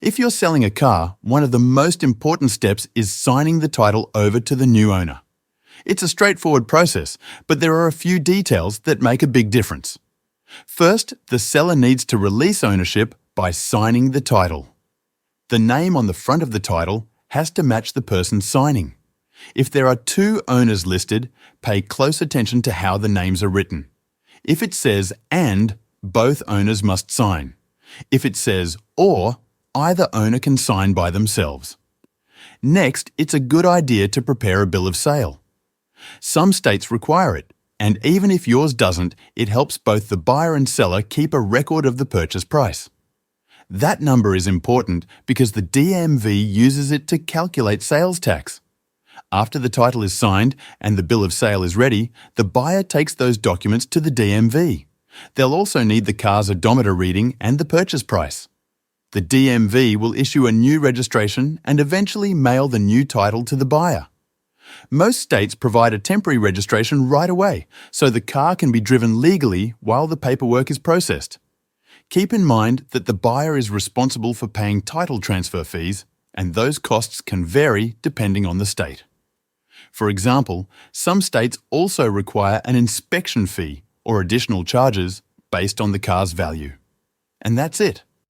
If you're selling a car, one of the most important steps is signing the title over to the new owner. It's a straightforward process, but there are a few details that make a big difference. First, the seller needs to release ownership by signing the title. The name on the front of the title has to match the person signing. If there are two owners listed, pay close attention to how the names are written. If it says "and," both owners must sign. If it says "or," either owner can sign by themselves. Next, it's a good idea to prepare a bill of sale. Some states require it, and even if yours doesn't, it helps both the buyer and seller keep a record of the purchase price. That number is important because the DMV uses it to calculate sales tax. After the title is signed and the bill of sale is ready, the buyer takes those documents to the DMV. They'll also need the car's odometer reading and the purchase price. The DMV will issue a new registration and eventually mail the new title to the buyer. Most states provide a temporary registration right away, so the car can be driven legally while the paperwork is processed. Keep in mind that the buyer is responsible for paying title transfer fees, and those costs can vary depending on the state. For example, some states also require an inspection fee or additional charges based on the car's value. And that's it.